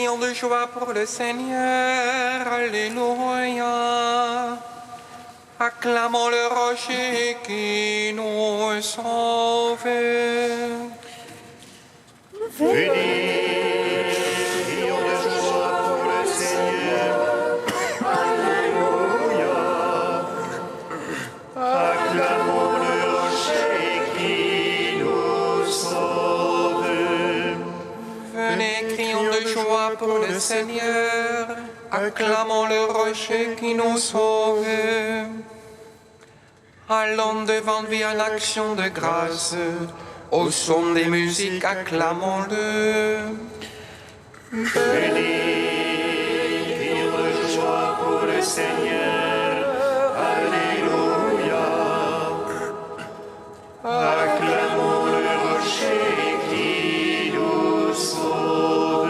crions de joie pour le Seigneur. Alléluia. Acclamons le rocher qui nous sauve. Venez, crions de joie pour le Seigneur. Alléluia. Acclamons le rocher qui nous sauve. Venez, crions de joie pour le Seigneur. Acclamons le rocher qui nous sauve. Allons devant lui en action de grâce. Au son des musiques, acclamons-le. Venez, crions de joie pour le Seigneur. Alléluia. Acclamons le rocher qui nous sauve.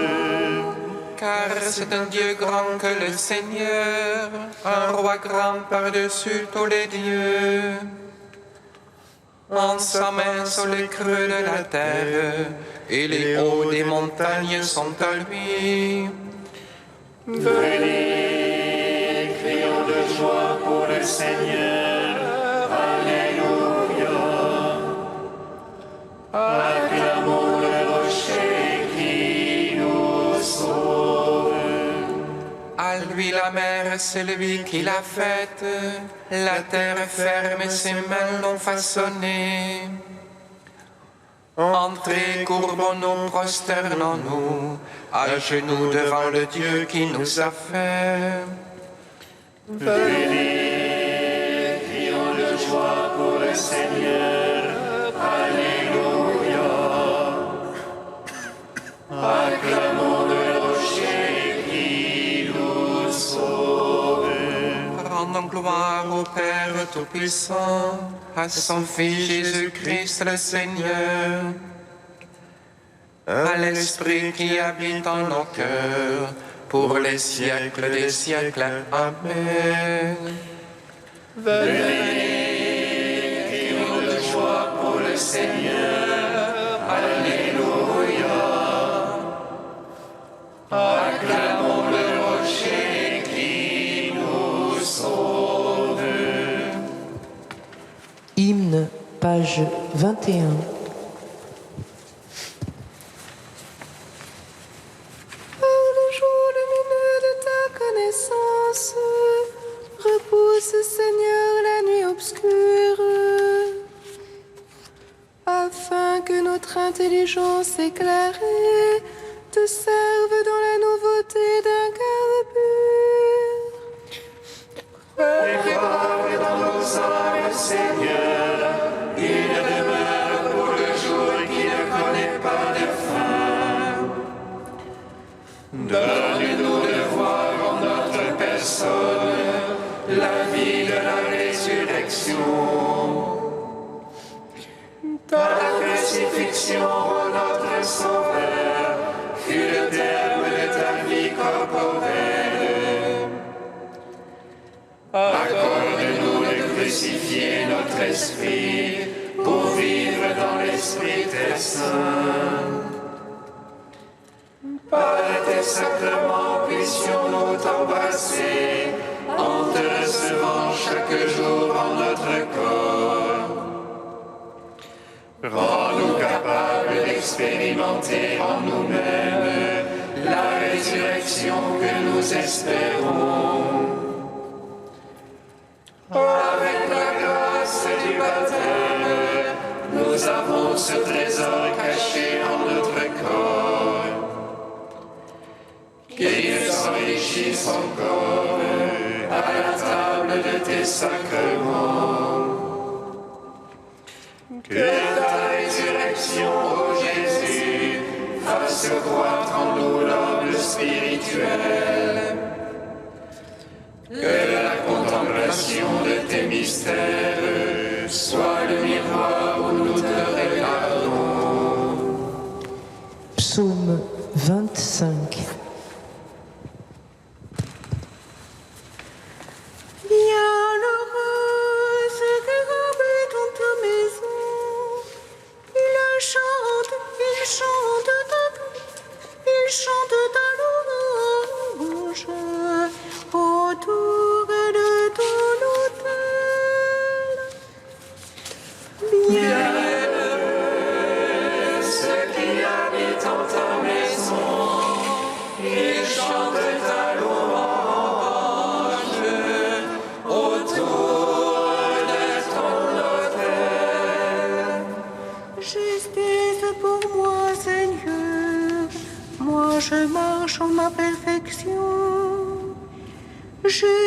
Car c'est un Dieu grand que le Seigneur, un roi grand par-dessus tous les dieux. En sa main sur les creux de la terre, et les hauts des montagnes sont à lui. Venez, crions de joie pour le Seigneur. Alléluia. Acclamons le rocher qui nous sauve. À lui la mer, c'est lui qui l'a faite, la terre ferme, ses mains l'ont façonnée. Entrez, courbons-nous, prosternons-nous, à genoux devant le Dieu qui nous a fait. Venez, crions de joie pour le Seigneur. Alléluia. Acclamons le rocher qui nous sauve. Rendons gloire au Père Tout-Puissant, à son Fils Jésus-Christ le Seigneur, à l'Esprit qui habite en nos cœurs, pour les siècles des siècles. Amen. Venez, crions de joie pour le Seigneur. Alléluia. Acclamons le rocher qui nous sauve. Hymne, page 21. Le jour lumineux de ta connaissance, repousse, Seigneur, la nuit obscure, afin que notre intelligence éclairée te serve dans la nouveauté d'un cœur pur. Prépare dans nos âmes, Seigneur, une demeure pour le jour qui ne connaît pas de fin. Donne-nous de voir en notre personne la vie de la résurrection. Ta crucifixion, notre Sauveur, fut le terme de ta vie corporelle. Accorde-nous de crucifier notre esprit pour vivre dans l'esprit tes saints. Par tes sacrements puissions-nous t'embrasser en te recevant chaque jour en notre corps. Rends-nous capables d'expérimenter en nous-mêmes la résurrection que nous espérons. Avec la grâce du baptême, nous avons ce trésor caché en notre corps. Qu'il s'enrichisse encore à la table de tes sacrements. Que ta résurrection, ô Jésus, fasse croître en nous l'homme spirituel. Que la contemplation de tes mystères soit le miroir où nous te regardons. Psaume 25. Bienheureuse que habite en ta maison, il chante ta louange.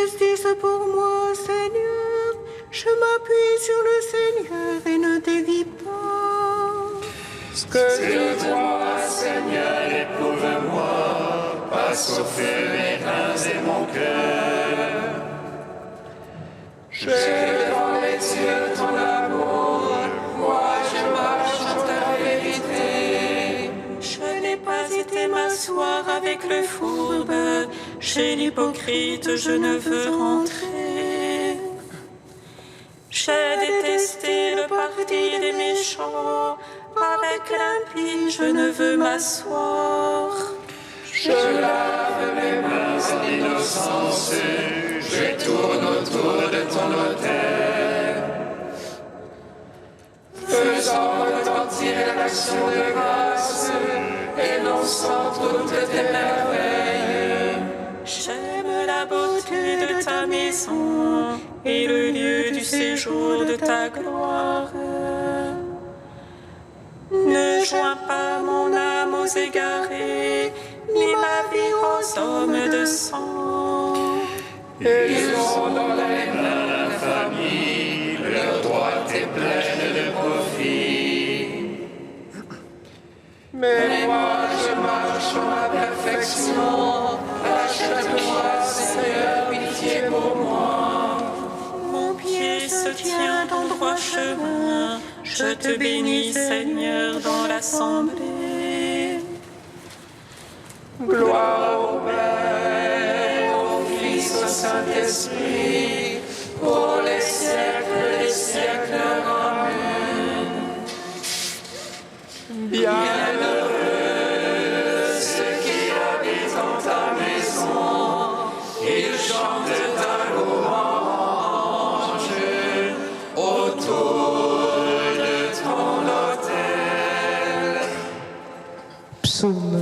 justice pour moi, Seigneur. Je m'appuie sur le Seigneur et ne dévie pas. Que toi, Seigneur, éprouve-moi, passe au feu mes reins et mon cœur. Je devant les yeux ton amour, moi je marche dans ta vérité. Je n'ai pas été m'asseoir avec le fourbe, chez l'hypocrite je ne veux rentrer. J'ai détesté le parti des méchants, avec l'impie je ne veux m'asseoir. Je lave mes mains en innocence, je tourne autour de ton autel. Faisant retentir l'action de grâce, énonçant toutes tes merveilles. J'aime la beauté de ta maison et le lieu du séjour de ta gloire. Ne joins pas mon âme aux égarés, ni ma vie aux hommes de sang. Ils ont dans les mains l'infamie, leur droite est pleine de profit. Mais moi je marche dans la perfection, achète-moi Seigneur, pitié pour moi. Mon pied se tient en droit chemin, je te bénis Seigneur dans l'assemblée. Gloire au Père, au Fils, au Saint-Esprit, pour les siècles des siècles. Amen. Bienheureux ceux qui habitent dans ta maison, ils chantent ta louange autour de ton autel. Psaume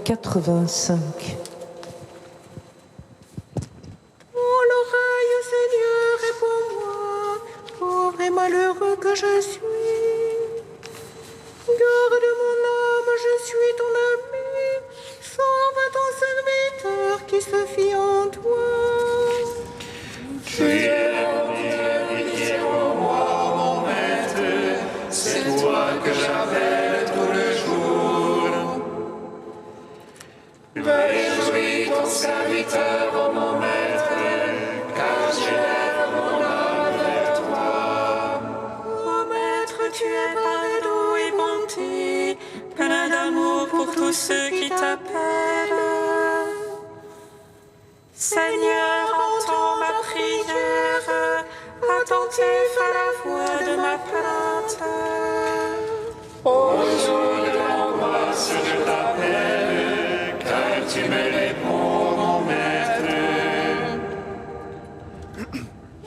85. Oh, l'oreille, Seigneur, réponds-moi, pauvre et malheureux que je suis. Garde mon âme, je suis ton ami. Sauve ton serviteur qui se fie en toi. Tu es mon Dieu, pitié pour moi, mon maître, c'est toi que j'appelle tout le jour. Réjouis ton serviteur, oh mon maître, car j'élève mon âme vers toi. Ô Maître, tu es pardon et bonté, plein d'amour pour tous ceux qui t'appellent. Seigneur, entends ma prière, attentif à la voix de ma plainte. Au jour de l'angoisse, je t'appelle, car tu me réponds, mon maître.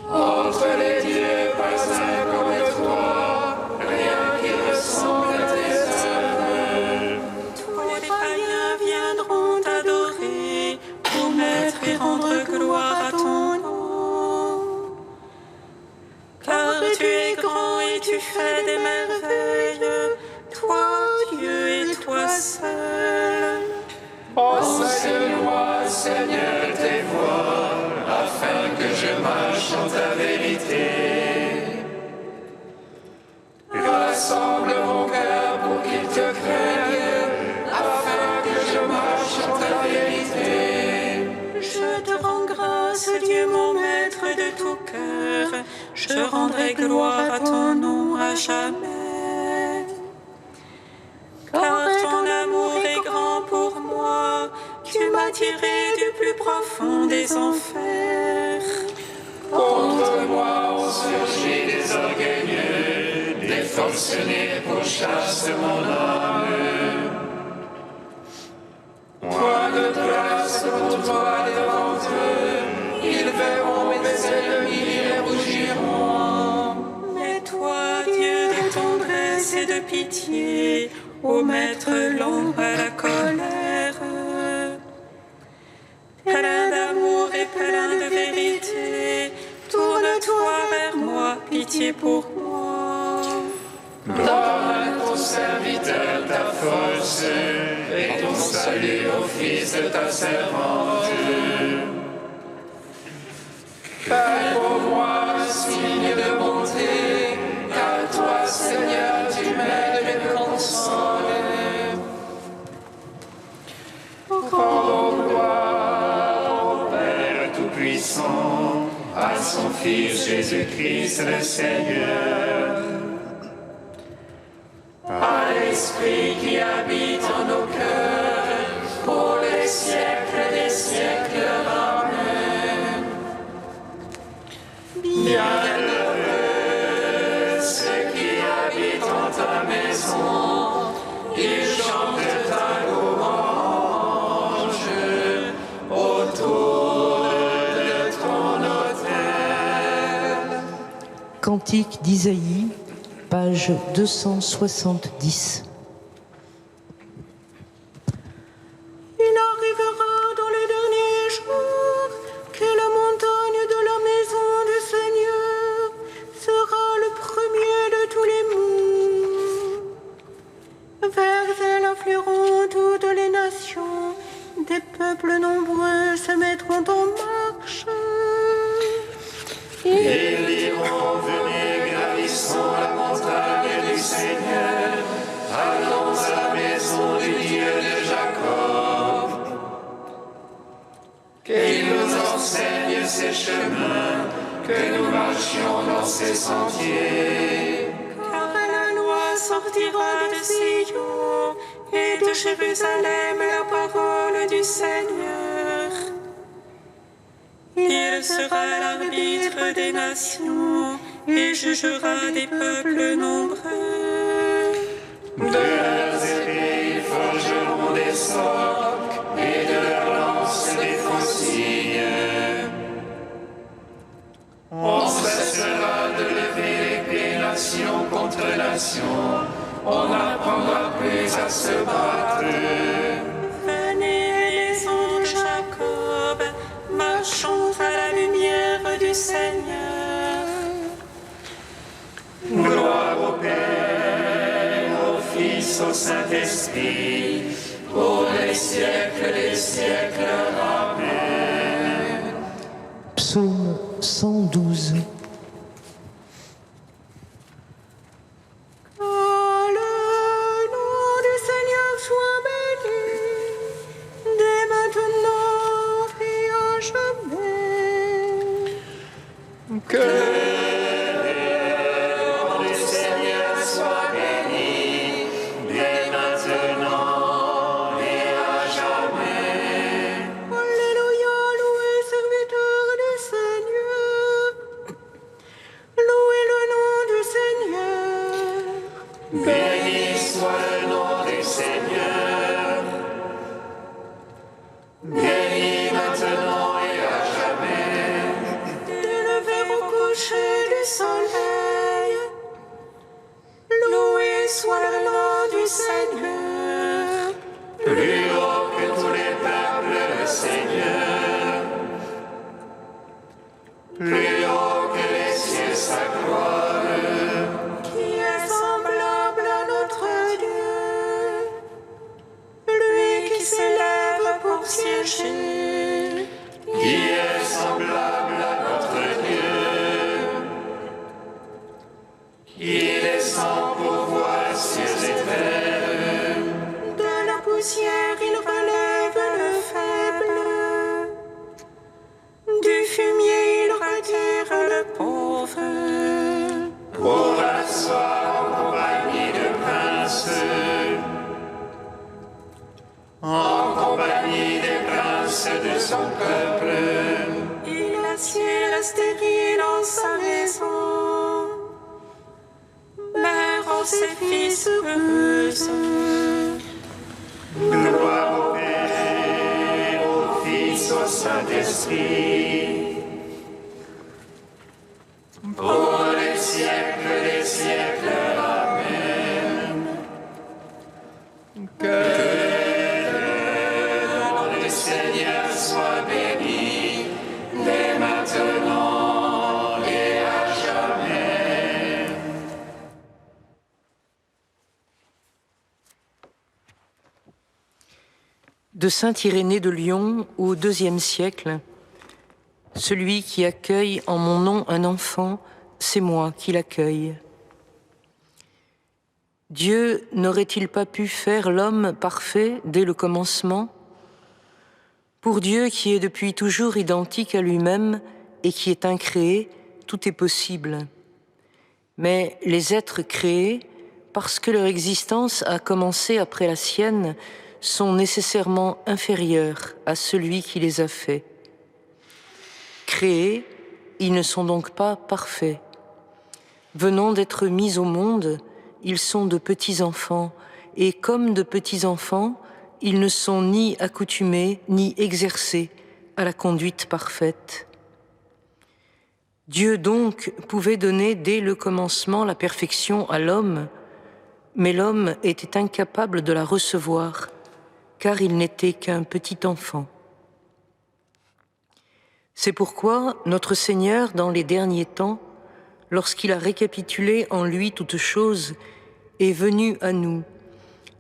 Entre les dieux, pas un comme toi, rien qui ressemble à tes œuvres. Tous les païens viendront t'adorer, ô Maître, et rendre gloire à ton nom. Car tu es grand et tu fais des merveilles, toi Dieu et toi seul. Enseigne-moi, Seigneur, tes voies, afin que je marche en ta vérité. Rassemble mon cœur pour qu'il te craigne, afin que je marche en ta vérité. Je te rends grâce, Dieu mon Maître de tout cœur, je rendrai gloire à ton nom à jamais. Car ton amour est grand pour moi, tu m'as tiré du plus profond des enfers. Contre moi ont surgi des orgueilleux, des forcenés pourchassent mon âme. Point de place pour toi devant eux, ils verront mes ennemis et rougiront. Mais toi, Dieu de tendresse et de pitié, ô Maître lent à la colère, plein d'amour et plein de vérité, tourne-toi vers moi, pitié pour moi. Donne à ton serviteur ta force et ton salut au fils de ta servante. Fais pour moi un signe de bonté, car toi, Seigneur, tu m'aides et me consoles. Rends gloire au Père Tout-Puissant, à son Fils Jésus-Christ le Seigneur, à l'Esprit qui habite en nos cœurs, pour les siècles des siècles. Amen. Bienheureux ceux qui habitent en ta maison, ils chantent ta louange autour de ton autel. Cantique d'Isaïe, page 270. Il arrivera dans les derniers jours que la montagne de la maison du Seigneur sera le premier de tous les monts. Vers elle afflueront toutes les nations, des peuples nombreux se mettront en marche. Ils diront, venez, gravissons la montagne du Seigneur, allons à la maison du Dieu de Jacob. Qu'il nous enseigne ses chemins, que nous marchions dans ses sentiers. Car la loi sortira de Sion et de Jérusalem la parole du Seigneur. Il sera l'arbitre des nations et jugera des peuples nombreux. De leurs épées ils forgeront des socs et de leurs lances des faucilles. On cessera de lever l'épée nation contre nation, on n'apprendra plus à se battre. Venez, maison de Jacob, marchons à la lumière du Seigneur. Gloire au Père, au Fils, au Saint-Esprit, pour les siècles des siècles. Amen. Psaume 112. Que le nom du Seigneur soit béni, dès maintenant et à jamais. Que le nom du Seigneur soit béni, dès maintenant et à jamais. Alléluia, louez serviteur du Seigneur. Louez le nom du Seigneur. Béni soit le nom du Seigneur. Béni maintenant et à jamais. Du lever au coucher du soleil. Loué soit le nom du Seigneur. Plus haut que tous les peuples, le Seigneur. Plus haut que les cieux, sa gloire. Qui est semblable à notre Dieu. Lui qui s'élève pour siéger. Qui est semblable à notre Dieu. Qui descend pour voir cieux et terre. De la poussière il relève le faible. Du fumier il retire le pauvre. Pour l'asseoir en compagnie de princes. En compagnie des princes de son peuple. Il assied la stérile en sa maison. Mère en ses fils heureuse. Gloire au Père, au Fils, au Saint-Esprit. Pour les siècles des siècles. Amen. Que le nom du Seigneur soit béni, dès maintenant et à jamais. De saint Irénée de Lyon au IIe siècle, Celui qui accueille en mon nom un enfant, c'est moi qui l'accueille. Dieu n'aurait-il pas pu faire l'homme parfait dès le commencement ? Pour Dieu qui est depuis toujours identique à lui-même et qui est incréé, tout est possible. Mais les êtres créés, parce que leur existence a commencé après la sienne, sont nécessairement inférieurs à celui qui les a faits. Créés, ils ne sont donc pas parfaits. Venant d'être mis au monde, ils sont de petits-enfants, et comme de petits-enfants, ils ne sont ni accoutumés ni exercés à la conduite parfaite. Dieu donc pouvait donner dès le commencement la perfection à l'homme, mais l'homme était incapable de la recevoir, car il n'était qu'un petit enfant. C'est pourquoi notre Seigneur, dans les derniers temps, lorsqu'il a récapitulé en lui toutes choses, est venu à nous,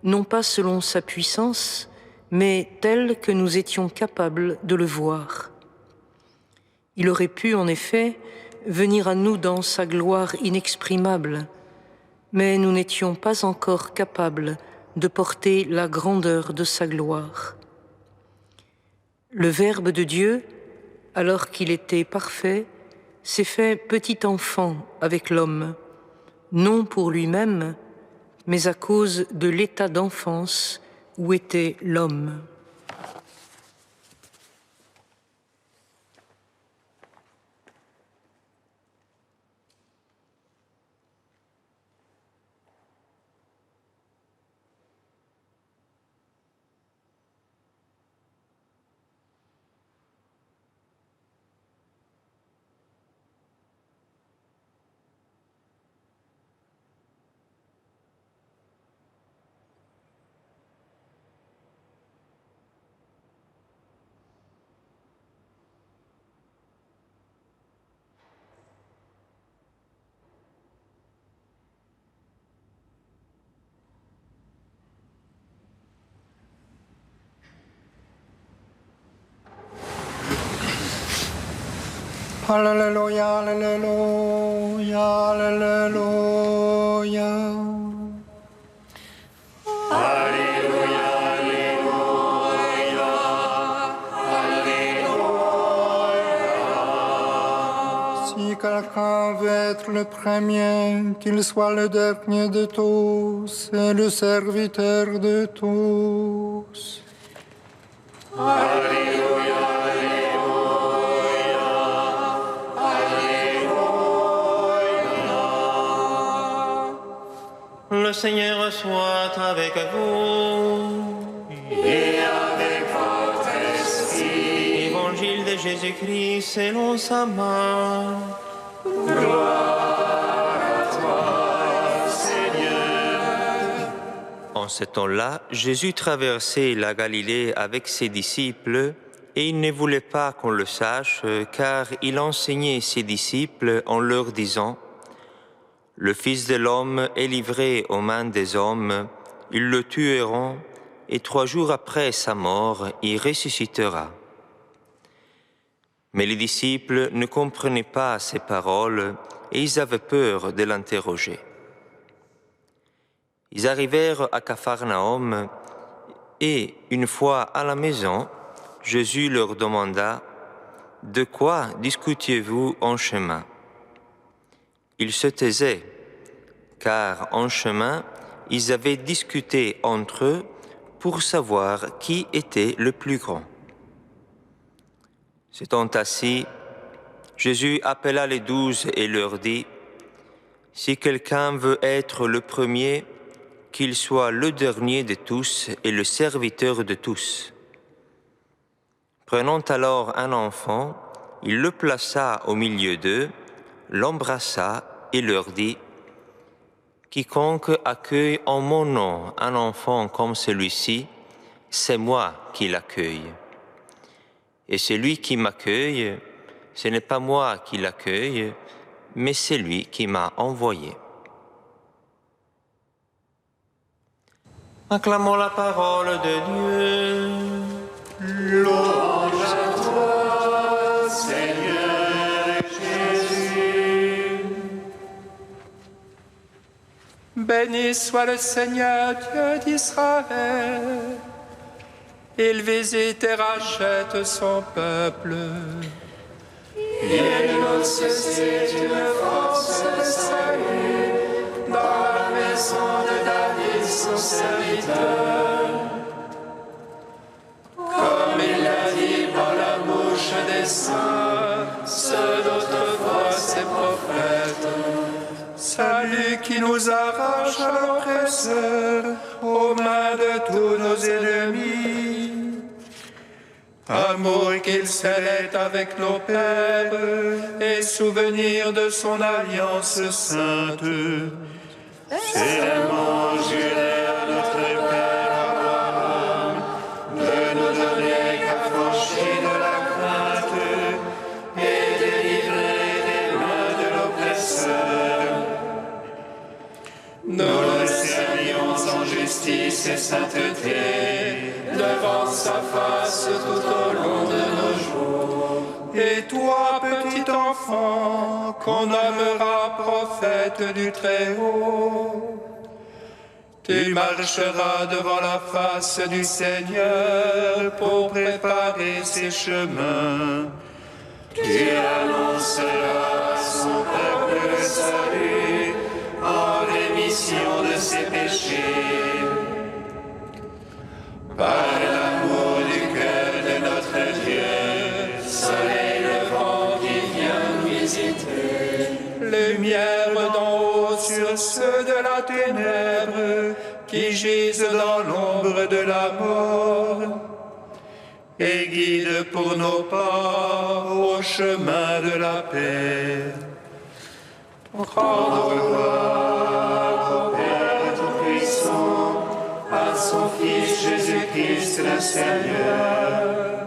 non pas selon sa puissance, mais tel que nous étions capables de le voir. Il aurait pu, en effet, venir à nous dans sa gloire inexprimable, mais nous n'étions pas encore capables de porter la grandeur de sa gloire. Le Verbe de Dieu, alors qu'il était parfait, s'est fait petit enfant avec l'homme, non pour lui-même, mais à cause de l'état d'enfance où était l'homme. Alléluia, Alléluia, Alléluia. Alléluia, Alléluia, Alléluia. Si quelqu'un veut être le premier, qu'il soit le dernier de tous et le serviteur de tous. Alléluia. Le Seigneur soit avec vous. Et avec votre esprit. Évangile de Jésus-Christ selon sa main. Gloire à toi, Seigneur. En ce temps-là, Jésus traversait la Galilée avec ses disciples et il ne voulait pas qu'on le sache car il enseignait ses disciples en leur disant: le Fils de l'homme est livré aux mains des hommes, ils le tueront, et 3 jours après sa mort, il ressuscitera. Mais les disciples ne comprenaient pas ces paroles, et ils avaient peur de l'interroger. Ils arrivèrent à Capharnaüm, et une fois à la maison, Jésus leur demanda: « De quoi discutiez-vous en chemin ?» Ils se taisaient, car en chemin, ils avaient discuté entre eux pour savoir qui était le plus grand. S'étant assis, Jésus appela les 12 et leur dit: « Si quelqu'un veut être le premier, qu'il soit le dernier de tous et le serviteur de tous. » Prenant alors un enfant, il le plaça au milieu d'eux, l'embrassa et leur dit: « Quiconque accueille en mon nom un enfant comme celui-ci, c'est moi qui l'accueille. Et celui qui m'accueille, ce n'est pas moi qui l'accueille, mais c'est lui qui m'a envoyé. » Acclamons la parole de Dieu. Louange à toi, Seigneur. Béni soit le Seigneur Dieu d'Israël. Il visite et rachète son peuple. Il nous suscite une force de salut dans la maison de David, son serviteur. Comme il l'a dit par la bouche des saints, ceux d'autrefois ses prophètes. Salut qui nous arrache à l'oppresseur, aux mains de tous nos ennemis. Amour qu'il scellait avec nos pères, et souvenir de son alliance sainte. Serment juré à notre Père Abraham, de nous donner qu'affranchis de la crainte, et délivrer des mains de l'oppresseur. Nous le servions en justice et sainteté, devant sa face tout au long de nos jours. Et toi, petit enfant, qu'on nommera prophète du Très-Haut, tu marcheras devant la face du Seigneur pour préparer ses chemins. Tu annonceras à son peuple le salut, en rémission de ses péchés. Par l'amour du cœur de notre Dieu, soleil levant qui vient nous visiter. Lumière d'en haut sur ceux de la ténèbre qui gisent dans l'ombre de la mort, et guide pour nos pas au chemin de la paix. Rendre gloire au Père Tout-Puissant, à son Fils Jésus-Christ le Seigneur,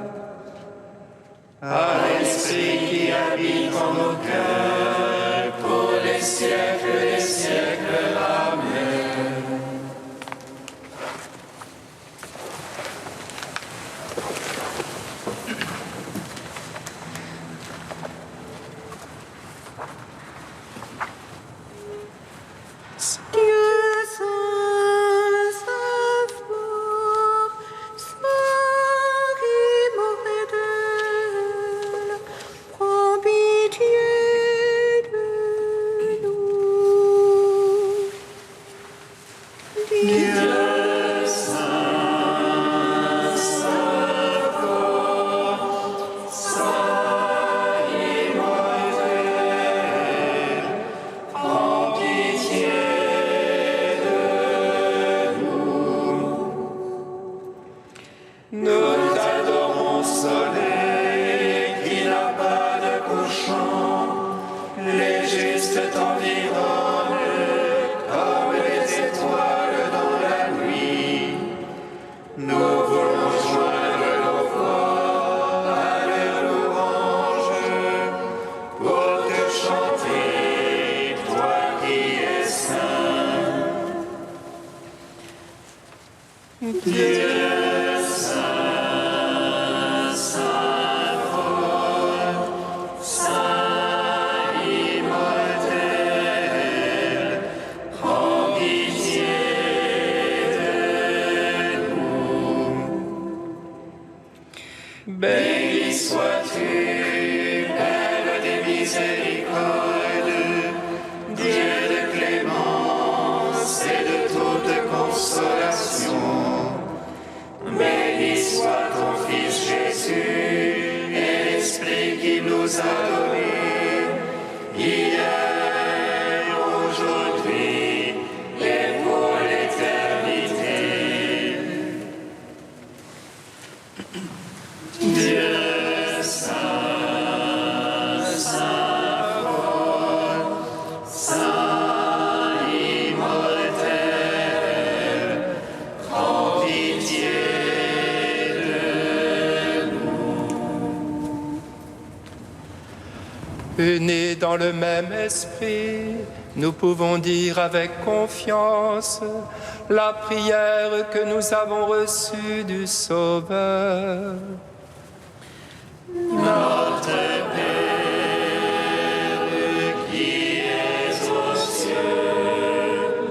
à l'Esprit qui habite en nos cœurs, pour les siècles des siècles. Amen. Béni sois-tu, Père des miséricordes, Dieu de clémence et de toute consolation. Béni soit ton Fils Jésus et l'Esprit qui nous a donnés, hier, aujourd'hui et pour l'éternité. Dieu saint, saint fort, saint immortel, prends pitié de nous. Unis dans le même esprit, nous pouvons dire avec confiance la prière que nous avons reçue du Sauveur. Notre Père qui es aux cieux,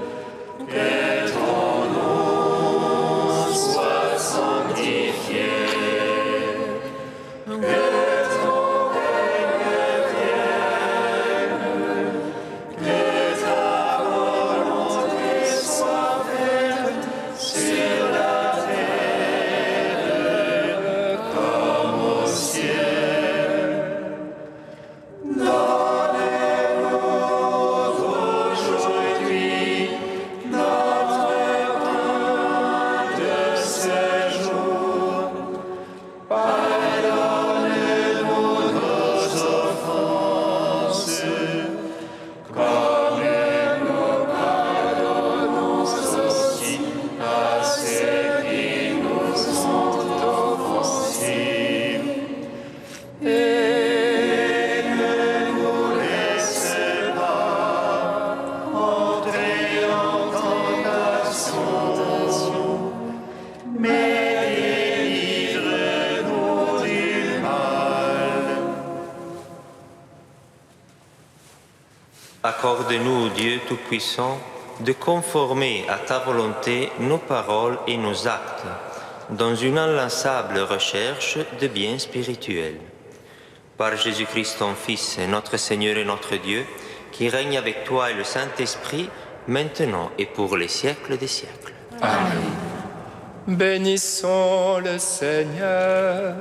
Accorde-nous, Dieu Tout-Puissant, de conformer à ta volonté nos paroles et nos actes, dans une inlassable recherche de biens spirituels. Par Jésus-Christ, ton Fils, notre Seigneur et notre Dieu, qui règne avec toi et le Saint-Esprit, maintenant et pour les siècles des siècles. Amen. Bénissons le Seigneur.